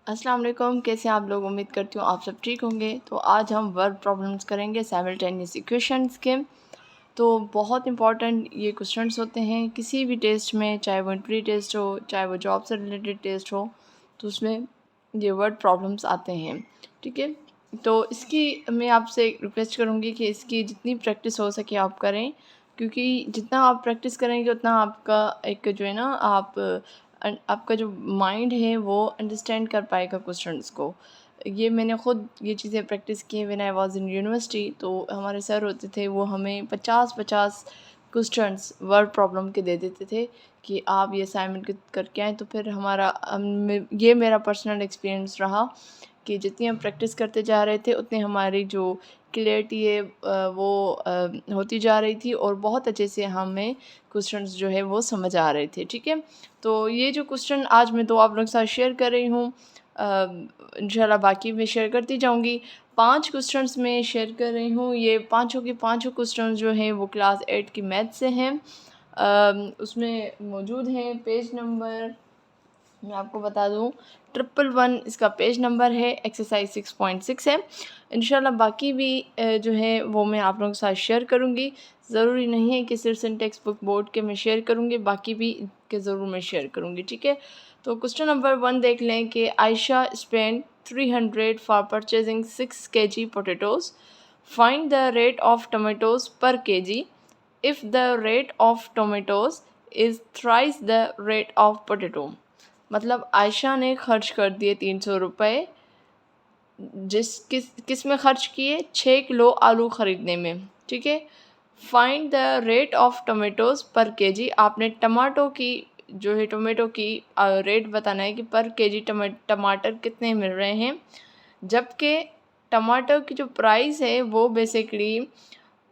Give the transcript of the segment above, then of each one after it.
अस्सलाम वालेकुम, कैसे हैं आप लोग। उम्मीद करती हूँ आप सब ठीक होंगे। तो आज हम वर्ड प्रॉब्लम्स करेंगे साइमल्टेनियस इक्वेशंस के। तो बहुत इंपॉर्टेंट ये क्वेश्चंस होते हैं किसी भी टेस्ट में, चाहे वो इंट्री टेस्ट हो, चाहे वो जॉब से रिलेटेड टेस्ट हो, तो उसमें ये वर्ड प्रॉब्लम्स आते हैं। ठीक है, तो इसकी मैं आपसे रिक्वेस्ट करूँगी कि इसकी जितनी प्रैक्टिस हो सके आप करें, क्योंकि जितना आप प्रैक्टिस करेंगे उतना आपका एक जो है ना आपका जो माइंड है वो अंडरस्टैंड कर पाएगा क्वेश्चंस को। ये मैंने ख़ुद ये चीज़ें प्रैक्टिस की when I was in university. तो हमारे सर होते थे, वो हमें 50-50 क्वेश्चंस वर्ड प्रॉब्लम के दे देते थे कि आप ये असाइनमेंट करके आएँ। तो फिर ये मेरा पर्सनल एक्सपीरियंस रहा कि जितनी हम प्रैक्टिस करते जा रहे थे उतनी हमारी जो क्लियरिटी है वो होती जा रही थी और बहुत अच्छे से हमें क्वेश्चंस जो है वो समझ आ रहे थे। ठीक है, तो ये जो क्वेश्चन आज मैं तो आप लोगों के साथ शेयर कर रही हूँ, इंशाल्लाह बाकी मैं शेयर करती जाऊँगी। 5 क्वेश्चंस मैं शेयर कर रही हूँ। ये पाँचों के पाँचों क्वेश्चन जो हैं वो क्लास 8 की मैथ से हैं। उसमें मौजूद हैं। पेज नंबर मैं आपको बता दूँ 111 इसका पेज नंबर है। एक्सरसाइज 6.6 है। इंशाल्लाह बाकी भी जो है वो मैं आप लोगों के साथ शेयर करूँगी। ज़रूरी नहीं है कि सिर्फ सिंटेक्स बुक बोर्ड के मैं शेयर करूँगी, बाकी भी के ज़रूर मैं शेयर करूँगी। ठीक है, तो क्वेश्चन नंबर 1 देख लें कि Ayesha spend 300 for purchasing 6 kg potatoes. Find the rate of tomatoes पर kg if the rate of tomatoes is thrice the rate of potato. मतलब आयशा ने खर्च कर दिए 300 रुपये, किस में खर्च किए, 6 किलो आलू ख़रीदने में। ठीक है, find the rate of tomatoes पर केजी। आपने टमाटो की जो है टोमेटो की रेट बताना है कि पर केजी टमाटर कितने मिल रहे हैं, जबकि टमाटर की जो प्राइस है वो बेसिकली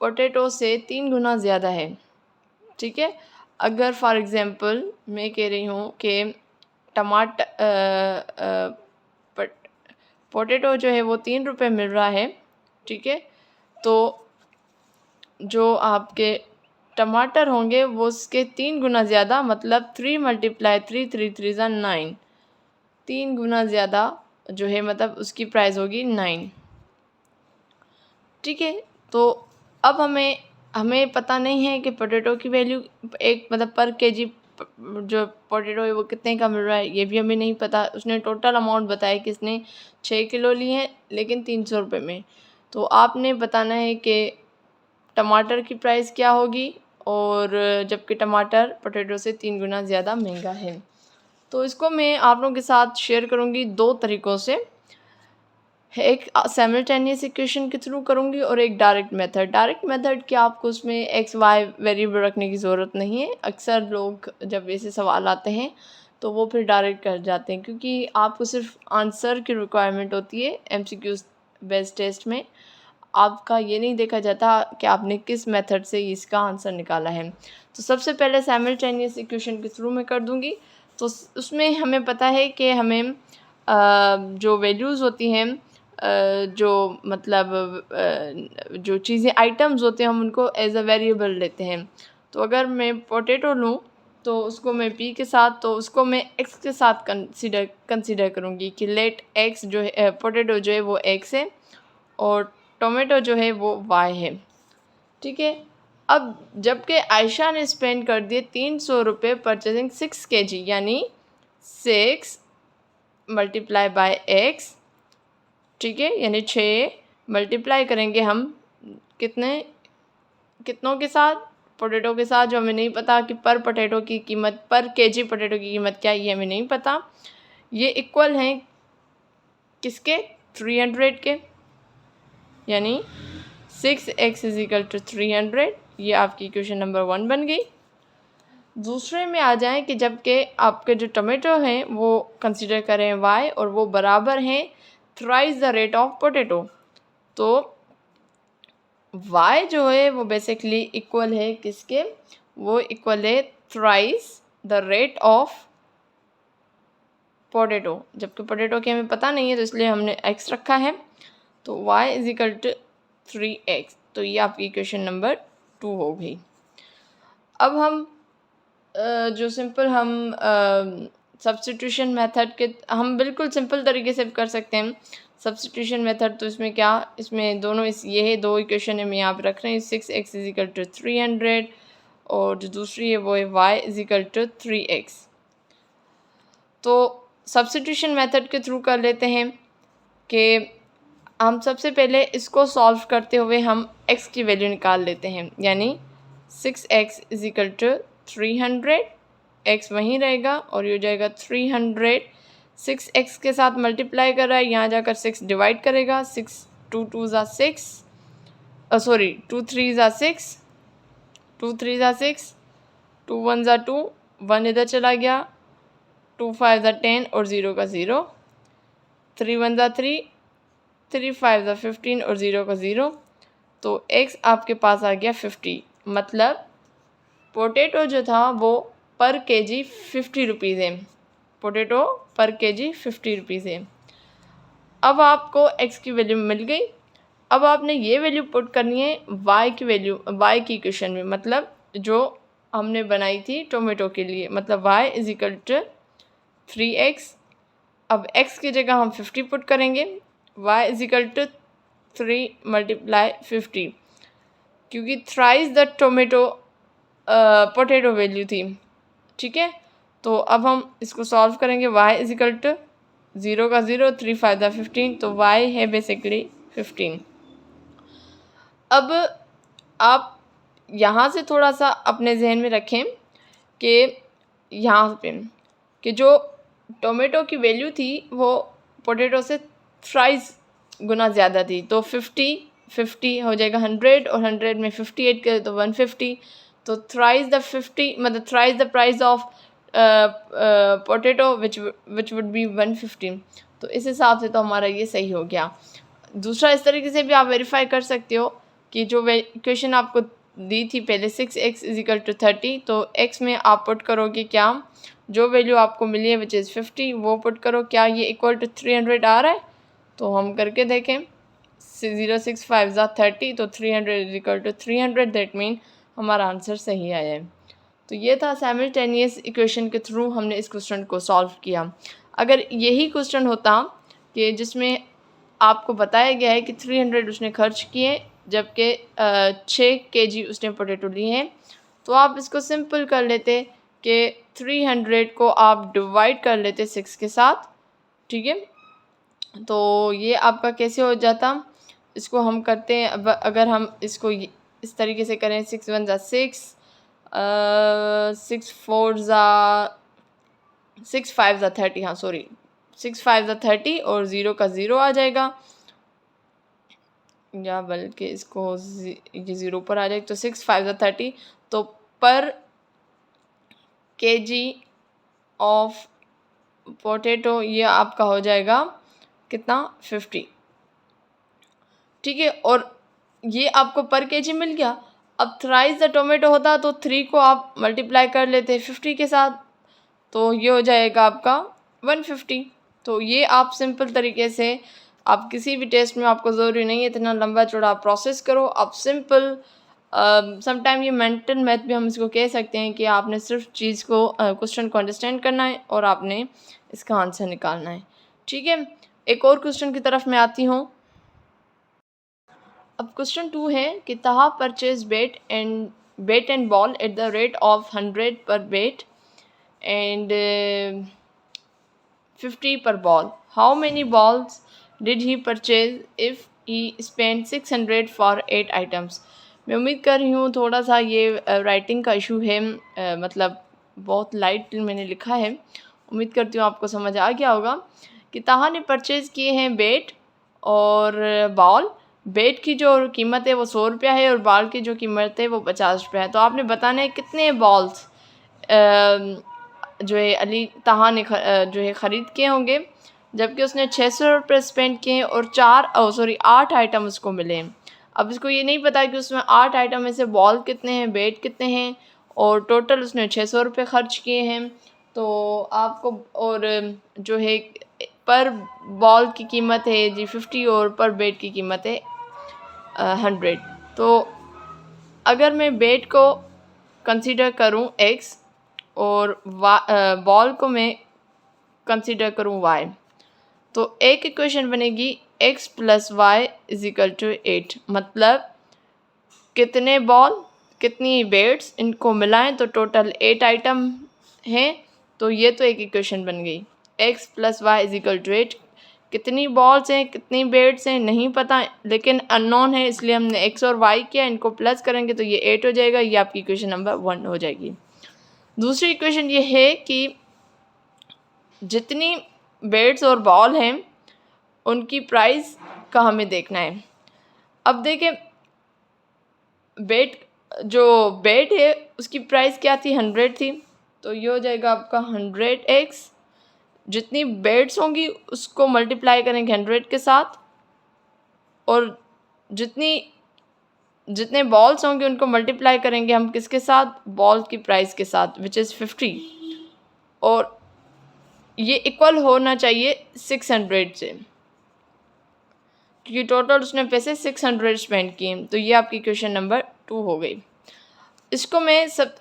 पोटैटो से 3 गुना ज़्यादा है। ठीक है, अगर फॉर एग्ज़ाम्पल मैं कह रही हूँ कि पोटैटो जो है वो 3 रुपये मिल रहा है। ठीक है, तो जो आपके टमाटर होंगे वो उसके 3 गुना ज़्यादा, मतलब 3 × 3 3 3 ज़ा 9, 3 गुना ज़्यादा जो है मतलब उसकी प्राइस होगी 9। ठीक है, तो अब हमें पता नहीं है कि पोटैटो की वैल्यू एक मतलब पर केजी जो पोटैटो है वो कितने का मिल रहा है, ये भी हमें नहीं पता। उसने टोटल अमाउंट बताया कि इसने 6 किलो लिए हैं लेकिन 300 रुपये में। तो आपने बताना है कि टमाटर की प्राइस क्या होगी, और जबकि टमाटर पोटैटो से 3 गुना ज़्यादा महंगा है। तो इसको मैं आप लोगों के साथ शेयर करूँगी 2 तरीक़ों से। एक साइमल्टेनियस इक्वेशन के थ्रू करूँगी और एक डायरेक्ट मेथड। डायरेक्ट मेथड कि आपको उसमें एक्स वाई वेरिएबल रखने की ज़रूरत नहीं है। अक्सर लोग जब ऐसे सवाल आते हैं तो वो फिर डायरेक्ट कर जाते हैं, क्योंकि आपको सिर्फ आंसर की रिक्वायरमेंट होती है। एमसीक्यूज़ बेस्ड टेस्ट में आपका ये नहीं देखा जाता कि आपने किस मेथड से इसका आंसर निकाला है। तो सबसे पहले साइमल्टेनियस इक्वेशन के थ्रू मैं कर दूँगी। तो उसमें हमें पता है कि हमें जो वैल्यूज़ होती हैं, जो मतलब जो चीज़ें आइटम्स होते हैं हम उनको एज अ वेरिएबल लेते हैं। तो अगर मैं पोटैटो लूँ तो उसको मैं पी के साथ, तो उसको मैं एक्स के साथ कंसीडर करूँगी कि लेट एक्स जो है पोटैटो जो है वो एक्स है और टोमेटो जो है वो वाई है। ठीक है, अब जबकि आयशा ने स्पेंड कर दिए 300 रुपये परचेजिंग 6 kg, यानी 6 × x। ठीक है, यानी 6 मल्टीप्लाई करेंगे हम कितनों के साथ, पोटैटो के साथ, जो हमें नहीं पता कि पर पोटैटो की कीमत, पर केजी पोटैटो की कीमत क्या है, ये हमें नहीं पता। ये इक्वल हैं किसके, 300 के, यानी 6x = 300। ये आपकी इक्वेशन नंबर 1 बन गई। दूसरे में आ जाएं कि जबकि आपके जो टोमेटो हैं वो कंसीडर करें y और वो बराबर हैं thrice the rate of potato. तो y जो है वो बेसिकली इक्वल है किसके, वो इक्वल है thrice the rate of potato. जबकि पोटैटो की हमें पता नहीं है तो इसलिए हमने x रखा है। तो y = 3x। तो ये आपकी इक्वेशन नंबर 2 हो गई। अब हम जो सिंपल हम सब्स्टिट्यूशन मेथड के हम बिल्कुल सिंपल तरीके से कर सकते हैं सब्स्टिट्यूशन मेथड। तो इसमें क्या, इसमें दोनों ये है, दो इक्वेशन हम यहाँ पे रख रहे हैं, 6x = 300 और जो दूसरी है वो है y = 3x। तो सब्स्टिट्यूशन मेथड के थ्रू कर लेते हैं कि हम सबसे पहले इसको सॉल्व करते हुए हम x की वैल्यू निकाल लेते हैं, यानी 6x = 300, x वहीं रहेगा और ये हो जाएगा 300। 6x के साथ मल्टीप्लाई कर रहा है, यहाँ जाकर 6 डिवाइड करेगा, 6 2 2 ज़ा 6, सॉरी 2 3 ज़ा 6, 2 3 ज़ा 6, 2 1 ज़ा 2, 1 इधर चला गया, 2 5 ज़ा 10 और 0 का 0, 3 1 ज़ा 3, 3 5 ज़ा 15 और 0 का 0। तो x आपके पास आ गया 50। मतलब पोटैटो जो था वो पर केजी 50 रुपीज़ है, पोटैटो पर केजी 50 रुपीज़ है। अब आपको x की वैल्यू मिल गई। अब आपने ये वैल्यू पुट करनी है y की वैल्यू, y की इक्वेशन में, मतलब जो हमने बनाई थी टोमेटो के लिए, मतलब y = 3x। अब x की जगह हम 50 पुट करेंगे, y = 3 × 50, क्योंकि thrice the tomato potato value थी। ठीक है, तो अब हम इसको सॉल्व करेंगे। y = 0 का 0, 3 5 ज़ा 15, तो y है बेसिकली 15। अब आप यहाँ से थोड़ा सा अपने जहन में रखें कि यहाँ पे कि जो टोमेटो की वैल्यू थी वो पोटैटो से थ्राइस गुना ज़्यादा थी। तो 50 हो जाएगा 100 और 100 में 58 करें तो 150। तो थ्राइस द 50, मतलब thrice the price of potato which would be 150। तो इस हिसाब से तो हमारा ये सही हो गया। दूसरा, इस तरीके से भी आप वेरीफाई कर सकते हो कि जो इक्वेशन आपको दी थी पहले 6x = 30, तो x में आप पुट करोगे क्या, जो वैल्यू आपको मिली है विच इज़ 50 वो पुट करो, क्या ये इक्वल टू 300 आ रहा है। तो हम करके देखें, 0 6 5 ज़ा 30, तो 300 = 300, दैट मीन हमारा आंसर सही आया है। तो ये था साइमल्टेनियस इक्वेशन के थ्रू हमने इस क्वेश्चन को सॉल्व किया। अगर यही क्वेश्चन होता कि जिसमें आपको बताया गया है कि 300 उसने खर्च किए जबकि 6 केजी उसने पोटैटो लिए हैं, तो आप इसको सिंपल कर लेते कि 300 को आप डिवाइड कर लेते 6 के साथ। ठीक है, तो ये आपका कैसे हो जाता, इसको हम करते हैं। अब अगर हम इसको इस तरीके से करें, 6 1 ज़ा 6, 6 4 ज़ा 6 5 ज़ा 30, हाँ सॉरी 6 5 ज़ा 30 और 0 का 0 आ जाएगा, या बल्कि इसको ये 0 पर आ जाएगा। तो 6 5 ज़ा 30, तो पर केजी ऑफ पोटैटो ये आपका हो जाएगा कितना, 50। ठीक है, और ये आपको पर केजी मिल गया। अब थ्राइस द टोमेटो होता तो 3 को आप मल्टीप्लाई कर लेते 50 के साथ, तो ये हो जाएगा आपका 150। तो ये आप सिंपल तरीके से, आप किसी भी टेस्ट में आपको ज़रूरी नहीं है इतना लंबा चौड़ा प्रोसेस करो, आप सिंपल समटाइम ये मेंटल मैथ भी हम इसको कह सकते हैं कि आपने सिर्फ चीज़ को क्वेश्चन को अंडरस्टैंड करना है और आपने इसका आंसर निकालना है। ठीक है, एक और क्वेश्चन की तरफ मैं आती हूँ। अब क्वेश्चन 2 है कि Taha purchase bat and ball at the rate of 100 पर bat and 50 per ball. How many balls did he purchase if he spent 600 for 8 items? मैं उम्मीद कर रही हूँ थोड़ा सा ये राइटिंग का इशू है, मतलब बहुत लाइट मैंने लिखा है। उम्मीद करती हूँ आपको समझ आ गया होगा कि ताहा ने परचेज़ किए हैं बेट और बॉल। बेट की जो कीमत है वो 100 रुपया है और बॉल की जो कीमत है वो 50 रुपया है। तो आपने बताना है कितने बॉल्स जो है अली ताहा ने जो है ख़रीद किए होंगे, जबकि उसने 600 रुपये स्पेंड किए और 8 आइटम उसको मिले हैं। अब इसको ये नहीं पता कि उसमें 8 आइटम में से बॉल कितने हैं, बेट कितने हैं, और टोटल उसने 600 रुपये ख़र्च किए हैं। तो आपको, और जो है पर बॉल की कीमत है जी 50 और पर बेट की कीमत है 100। तो अगर मैं बेट को कंसीडर करूं x और बॉल को मैं कंसीडर करूँ y, तो एक इक्वेशन बनेगी x + y = 8। मतलब कितने बॉल, कितनी बेट्स, इनको मिलाएं तो टोटल 8 आइटम हैं। तो ये तो एक इक्वेशन बन गई। x + y = 8। कितनी बॉल्स हैं, कितनी बेट्स हैं नहीं पता, लेकिन अननोन है, इसलिए हमने x और y किया, इनको प्लस करेंगे तो ये 8 हो जाएगा। ये आपकी इक्वेशन नंबर 1 हो जाएगी। दूसरी इक्वेशन ये है कि जितनी बेट्स और बॉल हैं उनकी प्राइस का हमें देखना है। अब देखें, बेट है उसकी प्राइस क्या थी, 100 थी, तो ये हो जाएगा आपका 100x। जितनी बेट्स होंगी उसको मल्टीप्लाई करेंगे 100 के साथ, और जितने बॉल्स होंगे उनको मल्टीप्लाई करेंगे हम किसके साथ, बॉल की प्राइस के साथ, विच इज़ 50। और ये इक्वल होना चाहिए 600 से, क्योंकि टोटल उसने पैसे 600 स्पेंड किए। तो ये आपकी क्वेश्चन नंबर 2 हो गई। इसको मैं सब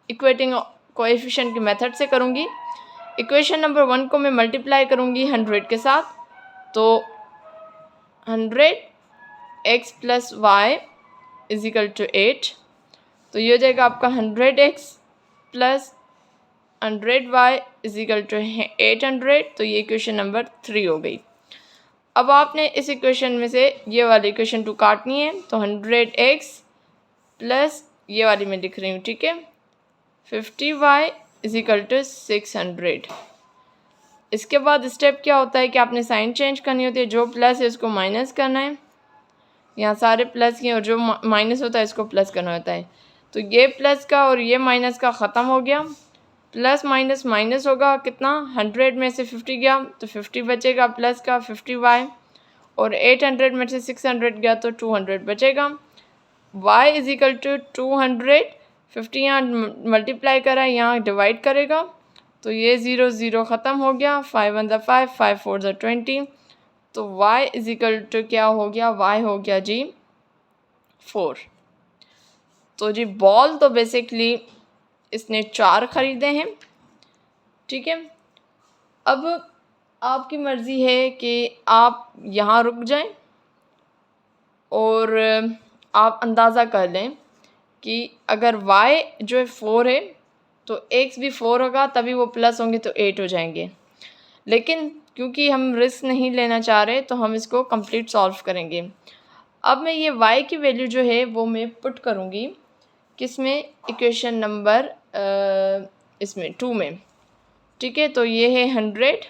इक्वेटिंग कोएफिशिएंट के मेथड से करूँगी। इक्वेशन नंबर 1 को मैं मल्टीप्लाई करूँगी 100 के साथ, तो 100x + y = 8। तो ये हो जाएगा आपका 100x + 100y = 800। तो ये इक्वेशन नंबर 3 हो गई। अब आपने इस इक्वेशन में से ये वाली इक्वेशन 2 काटनी है, तो 100x प्लस ये वाली मैं लिख रही हूँ, ठीक है, 50y = 600। इसके बाद स्टेप क्या होता है कि आपने साइन चेंज करनी होती है। जो प्लस है उसको माइनस करना है, यहाँ सारे प्लस हैं, और जो माइनस होता है इसको प्लस करना होता है। तो ये प्लस का और ये माइनस का ख़त्म हो गया। प्लस माइनस माइनस होगा कितना, 100 में से 50 गया तो 50 बचेगा प्लस का 50y, और 800 में से 600 गया तो 200 बचेगा। y = 200। 50 यहाँ मल्टीप्लाई करा, यहाँ डिवाइड करेगा, तो ये 0 0 ख़त्म हो गया। 5 1 = 5, 5 4 = 20। तो y = क्या हो गया, y हो गया जी 4। तो जी बॉल तो बेसिकली इसने 4 ख़रीदे हैं, ठीक है। अब आपकी मर्ज़ी है कि आप यहाँ रुक जाएं और आप अंदाज़ा कर लें कि अगर y जो है 4 है तो x भी 4 होगा, तभी वो प्लस होंगे तो 8 हो जाएंगे। लेकिन क्योंकि हम रिस्क नहीं लेना चाह रहे तो हम इसको कंप्लीट सॉल्व करेंगे। अब मैं ये y की वैल्यू जो है वो मैं पुट करूँगी किस में, इक्वेशन नंबर इसमें 2 में, ठीक है। तो ये है 100,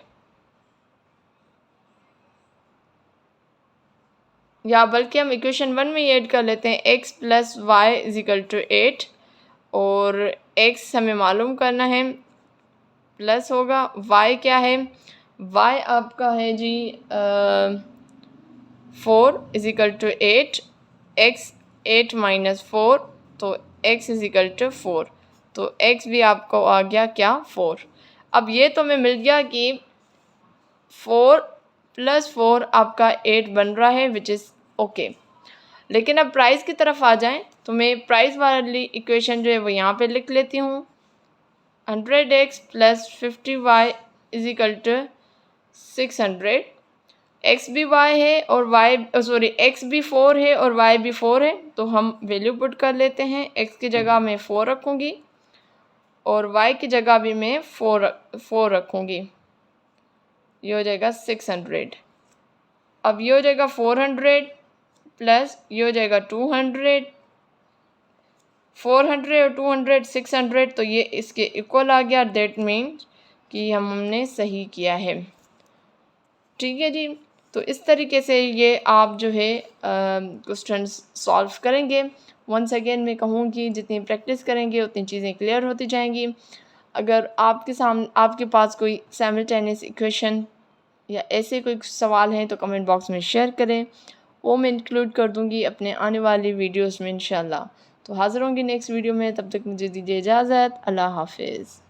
या बल्कि हम इक्वेशन 1 में ही ऐड कर लेते हैं, x + y = 8, और x हमें मालूम करना है, प्लस होगा, y क्या है, y आपका है जी 4 = 8, x 8 - 4, तो x = 4, तो x भी आपको आ गया क्या, 4। अब ये तो हमें मिल गया कि 4 + 4 आपका 8 बन रहा है, विच इज़ ओके। लेकिन अब प्राइस की तरफ आ जाएं तो मैं प्राइस वाली इक्वेशन जो है वो यहाँ पे लिख लेती हूँ। 100x + 50y = 600। x भी y है और x भी 4 है और y भी 4 है, तो हम वैल्यू पुट कर लेते हैं। x की जगह मैं 4 रखूँगी और y की जगह भी मैं 4 रखूँगी। ये हो जाएगा 600। अब ये हो जाएगा 400 प्लस ये हो जाएगा 200, 400 और 200 600, तो ये इसके इक्वल आ गया। दैट मीन्स कि हमने सही किया है, ठीक है जी। तो इस तरीके से ये आप जो है क्वेश्चन सॉल्व करेंगे। वंस अगेन मैं कहूँगी जितनी प्रैक्टिस करेंगे उतनी चीज़ें क्लियर होती जाएंगी। अगर आपके पास कोई साइमल्टेनियस इक्वेशन या ऐसे कोई सवाल हैं तो कमेंट बॉक्स में शेयर करें, वो मैं इंक्लूड कर दूँगी अपने आने वाली वीडियोस में इंशाल्लाह। तो हाज़िर होंगी नेक्स्ट वीडियो में, तब तक मुझे दीजिए इजाज़त। अल्लाह हाफिज़।